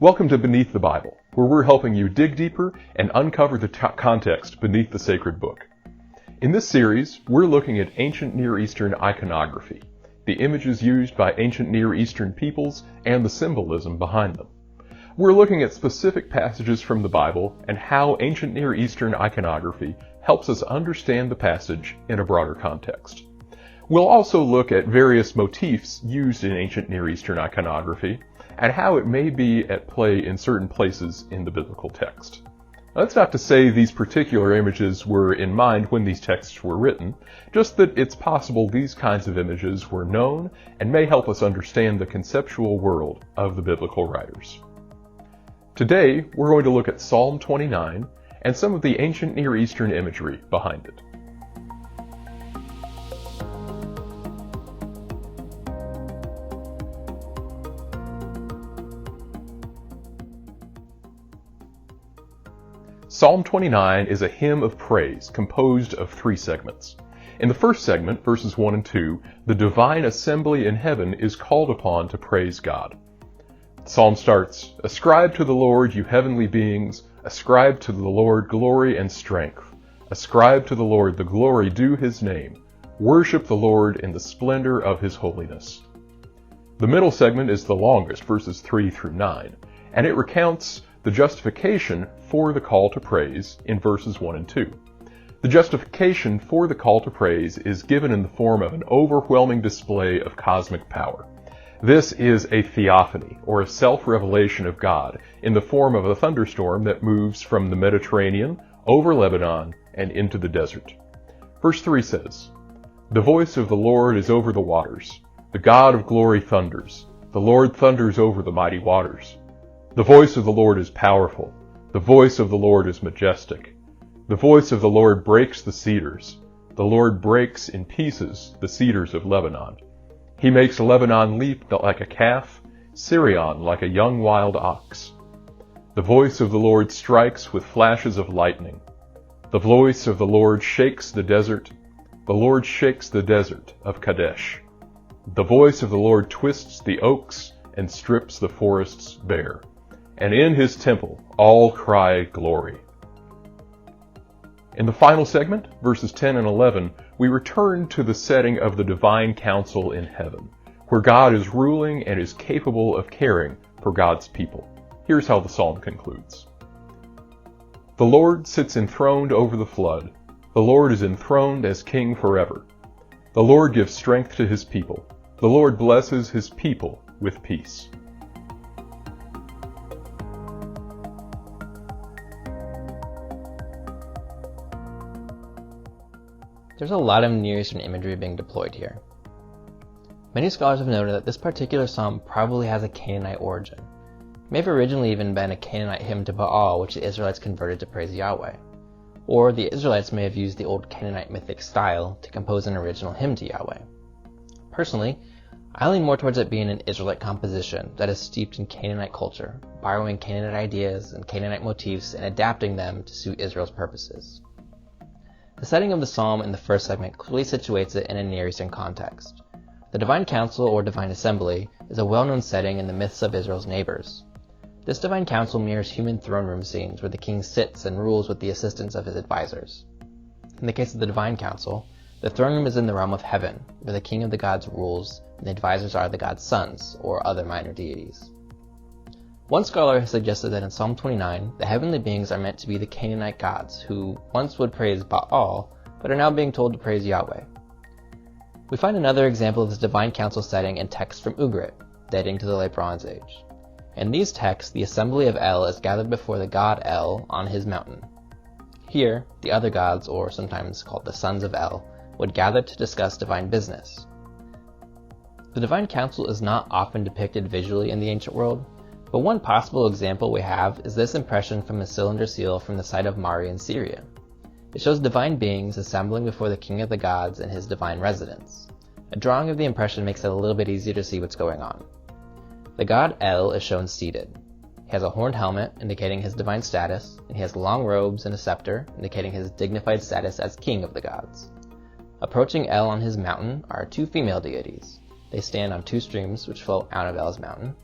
Welcome to Beneath the Bible, where we're helping you dig deeper and uncover the context beneath the sacred book. In this series, we're looking at ancient Near Eastern iconography, the images used by ancient Near Eastern peoples and the symbolism behind them. We're looking at specific passages from the Bible and how ancient Near Eastern iconography helps us understand the passage in a broader context. We'll also look at various motifs used in ancient Near Eastern iconography and how it may be at play in certain places in the biblical text. Now, that's not to say these particular images were in mind when these texts were written, just that it's possible these kinds of images were known and may help us understand the conceptual world of the biblical writers. Today, we're going to look at Psalm 29 and some of the ancient Near Eastern imagery behind it. Psalm 29 is a hymn of praise composed of three segments. In the first segment, verses 1 and 2, the divine assembly in heaven is called upon to praise God. The psalm starts, "Ascribe to the Lord, you heavenly beings, ascribe to the Lord glory and strength. Ascribe to the Lord the glory due his name. Worship the Lord in the splendor of his holiness." The middle segment is the longest, verses 3 through 9, and it recounts the justification for the call to praise in verses 1 and 2. The justification for the call to praise is given in the form of an overwhelming display of cosmic power. This is a theophany, or a self-revelation of God, in the form of a thunderstorm that moves from the Mediterranean over Lebanon and into the desert. Verse 3 says, "The voice of the Lord is over the waters. The God of glory thunders. The Lord thunders over the mighty waters. The voice of the Lord is powerful. The voice of the Lord is majestic. The voice of the Lord breaks the cedars. The Lord breaks in pieces the cedars of Lebanon. He makes Lebanon leap like a calf, Sirion like a young wild ox. The voice of the Lord strikes with flashes of lightning. The voice of the Lord shakes the desert. The Lord shakes the desert of Kadesh. The voice of the Lord twists the oaks and strips the forests bare. And in his temple all cry glory." In the final segment, verses 10 and 11, we return to the setting of the divine council in heaven, where God is ruling and is capable of caring for God's people. Here's how the psalm concludes. "The Lord sits enthroned over the flood. The Lord is enthroned as king forever. The Lord gives strength to his people. The Lord blesses his people with peace." There's a lot of Near Eastern imagery being deployed here. Many scholars have noted that this particular psalm probably has a Canaanite origin. It may have originally even been a Canaanite hymn to Baal, which the Israelites converted to praise Yahweh. Or the Israelites may have used the old Canaanite mythic style to compose an original hymn to Yahweh. Personally, I lean more towards it being an Israelite composition that is steeped in Canaanite culture, borrowing Canaanite ideas and Canaanite motifs and adapting them to suit Israel's purposes. The setting of the psalm in the first segment clearly situates it in a Near Eastern context. The divine council or divine assembly is a well-known setting in the myths of Israel's neighbors. This divine council mirrors human throne room scenes where the king sits and rules with the assistance of his advisors. In the case of the divine council, the throne room is in the realm of heaven, where the king of the gods rules and the advisors are the god's sons or other minor deities. One scholar has suggested that in Psalm 29, the heavenly beings are meant to be the Canaanite gods, who once would praise Baal, but are now being told to praise Yahweh. We find another example of this divine council setting in texts from Ugarit, dating to the Late Bronze Age. In these texts, the assembly of El is gathered before the god El on his mountain. Here, the other gods, or sometimes called the sons of El, would gather to discuss divine business. The divine council is not often depicted visually in the ancient world, but one possible example we have is this impression from a cylinder seal from the site of Mari in Syria. It shows divine beings assembling before the king of the gods in his divine residence. A drawing of the impression makes it a little bit easier to see what's going on. The god El is shown seated. He has a horned helmet indicating his divine status, and he has long robes and a scepter indicating his dignified status as king of the gods. Approaching El on his mountain are two female deities. They stand on two streams which flow out of El's mountain,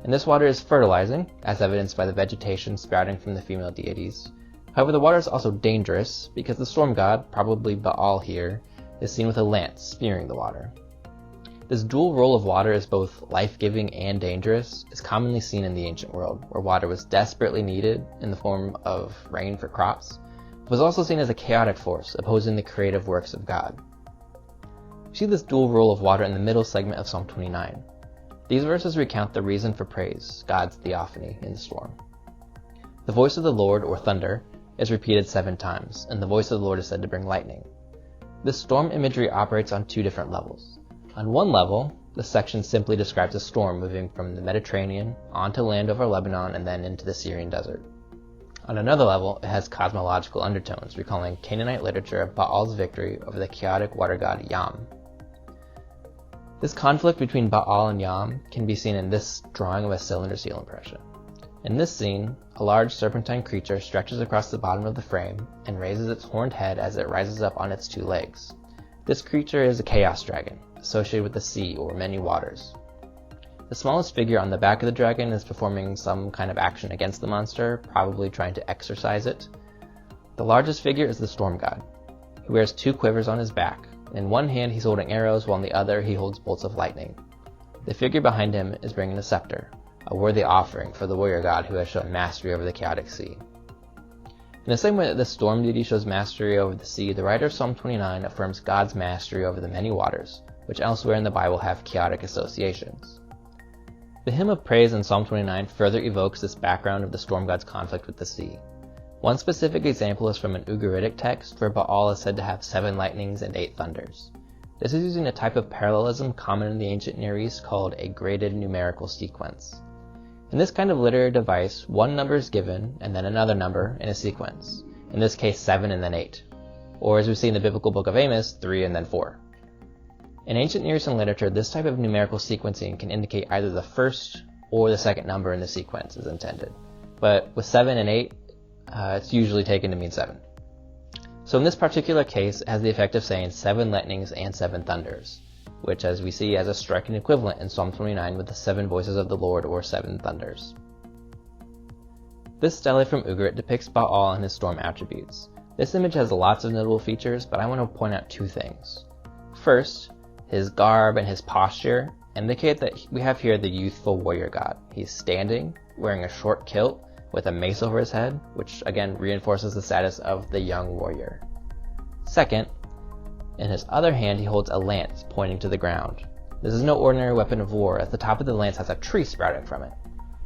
and this water is fertilizing, as evidenced by the vegetation sprouting from the female deities. However, the water is also dangerous, because the storm god, probably Baal here, is seen with a lance spearing the water. This dual role of water as both life-giving and dangerous is commonly seen in the ancient world, where water was desperately needed in the form of rain for crops. It was also seen as a chaotic force, opposing the creative works of God. We see this dual role of water in the middle segment of Psalm 29. These verses recount the reason for praise, God's theophany in the storm. The voice of the Lord, or thunder, is repeated 7 times, and the voice of the Lord is said to bring lightning. This storm imagery operates on 2 different levels. On one level, this section simply describes a storm moving from the Mediterranean onto land over Lebanon and then into the Syrian desert. On another level, it has cosmological undertones, recalling Canaanite literature of Baal's victory over the chaotic water god Yam. This conflict between Baal and Yam can be seen in this drawing of a cylinder seal impression. In this scene, a large serpentine creature stretches across the bottom of the frame and raises its horned head as it rises up on its 2 legs. This creature is a chaos dragon, associated with the sea or many waters. The smallest figure on the back of the dragon is performing some kind of action against the monster, probably trying to exorcise it. The largest figure is the storm god. He wears 2 quivers on his back. In one hand he's holding arrows, while in the other he holds bolts of lightning. The figure behind him is bringing a scepter, a worthy offering for the warrior god who has shown mastery over the chaotic sea. In the same way that the storm deity shows mastery over the sea, the writer of Psalm 29 affirms God's mastery over the many waters, which elsewhere in the Bible have chaotic associations. The hymn of praise in Psalm 29 further evokes this background of the storm god's conflict with the sea. One specific example is from an Ugaritic text where Baal is said to have 7 lightnings and 8 thunders. This is using a type of parallelism common in the ancient Near East called a graded numerical sequence. In this kind of literary device, one number is given and then another number in a sequence, in this case 7 and then 8, or as we see in the biblical book of Amos, 3 and then 4. In ancient Near Eastern literature, this type of numerical sequencing can indicate either the first or the second number in the sequence is intended, but with 7 and 8, it's usually taken to mean 7. So in this particular case, it has the effect of saying 7 lightnings and 7 thunders, which as we see has a striking equivalent in Psalm 29 with the 7 voices of the Lord or 7 thunders. This stele from Ugarit depicts Baal and his storm attributes. This image has lots of notable features, but I want to point out 2 things. First, his garb and his posture indicate that we have here the youthful warrior god. He's standing, wearing a short kilt, with a mace over his head, which again reinforces the status of the young warrior. Second, in his other hand he holds a lance pointing to the ground. This is no ordinary weapon of war, as the top of the lance has a tree sprouting from it.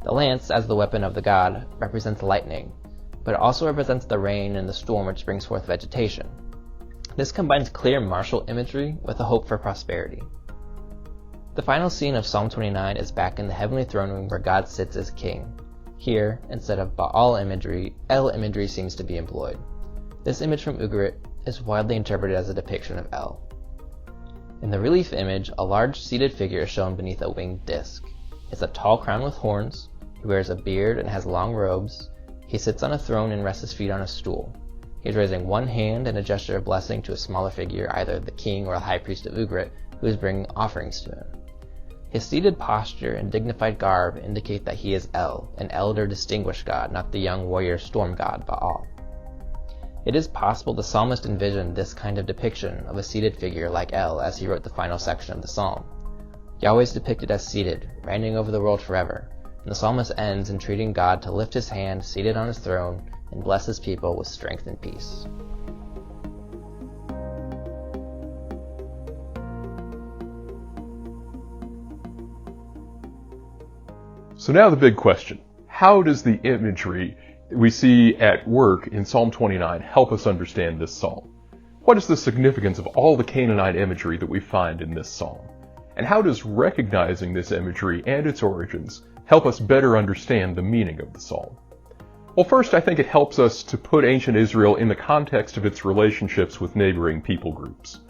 The lance, as the weapon of the god, represents lightning, but it also represents the rain and the storm which brings forth vegetation. This combines clear martial imagery with a hope for prosperity. The final scene of Psalm 29 is back in the heavenly throne room where God sits as king. Here, instead of Baal imagery, El imagery seems to be employed. This image from Ugarit is widely interpreted as a depiction of El. In the relief image, a large seated figure is shown beneath a winged disc. It's a tall crown with horns, he wears a beard and has long robes, he sits on a throne and rests his feet on a stool. He is raising one hand in a gesture of blessing to a smaller figure, either the king or the high priest of Ugarit, who is bringing offerings to him. His seated posture and dignified garb indicate that he is El, an elder distinguished god, not the young warrior storm god Baal. It is possible the psalmist envisioned this kind of depiction of a seated figure like El as he wrote the final section of the psalm. Yahweh is depicted as seated, reigning over the world forever, and the psalmist ends entreating God to lift his hand seated on his throne and bless his people with strength and peace. So now the big question. How does the imagery that we see at work in Psalm 29 help us understand this psalm? What is the significance of all the Canaanite imagery that we find in this psalm? And how does recognizing this imagery and its origins help us better understand the meaning of the psalm? Well, first, I think it helps us to put ancient Israel in the context of its relationships with neighboring people groups.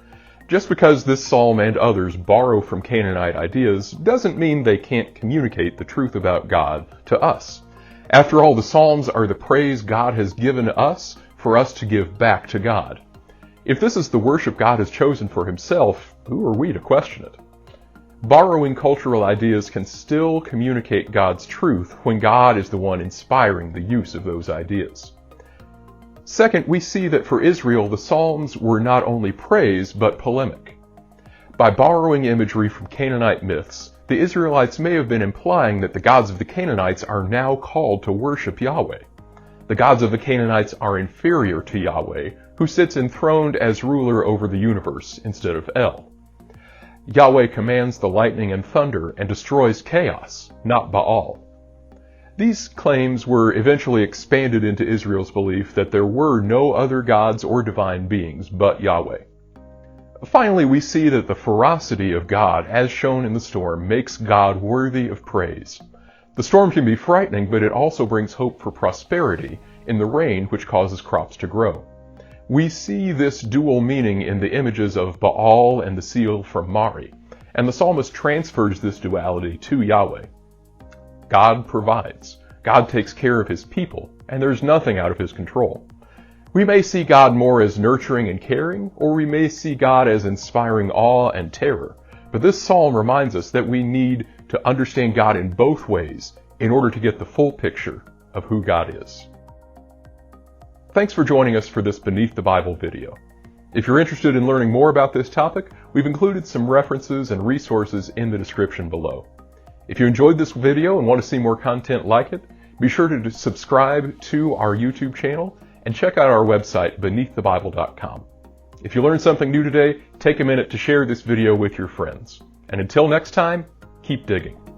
Just because this psalm and others borrow from Canaanite ideas doesn't mean they can't communicate the truth about God to us. After all, the psalms are the praise God has given us for us to give back to God. If this is the worship God has chosen for himself, who are we to question it? Borrowing cultural ideas can still communicate God's truth when God is the one inspiring the use of those ideas. Second, we see that for Israel, the Psalms were not only praise, but polemic. By borrowing imagery from Canaanite myths, the Israelites may have been implying that the gods of the Canaanites are now called to worship Yahweh. The gods of the Canaanites are inferior to Yahweh, who sits enthroned as ruler over the universe instead of El. Yahweh commands the lightning and thunder and destroys chaos, not Baal. These claims were eventually expanded into Israel's belief that there were no other gods or divine beings but Yahweh. Finally, we see that the ferocity of God, as shown in the storm, makes God worthy of praise. The storm can be frightening, but it also brings hope for prosperity in the rain which causes crops to grow. We see this dual meaning in the images of Baal and the seal from Mari, and the psalmist transfers this duality to Yahweh. God provides. God takes care of his people, and there's nothing out of his control. We may see God more as nurturing and caring, or we may see God as inspiring awe and terror. But this psalm reminds us that we need to understand God in both ways in order to get the full picture of who God is. Thanks for joining us for this Beneath the Bible video. If you're interested in learning more about this topic, we've included some references and resources in the description below. If you enjoyed this video and want to see more content like it, be sure to subscribe to our YouTube channel and check out our website, beneaththebible.com. If you learned something new today, take a minute to share this video with your friends. And until next time, keep digging.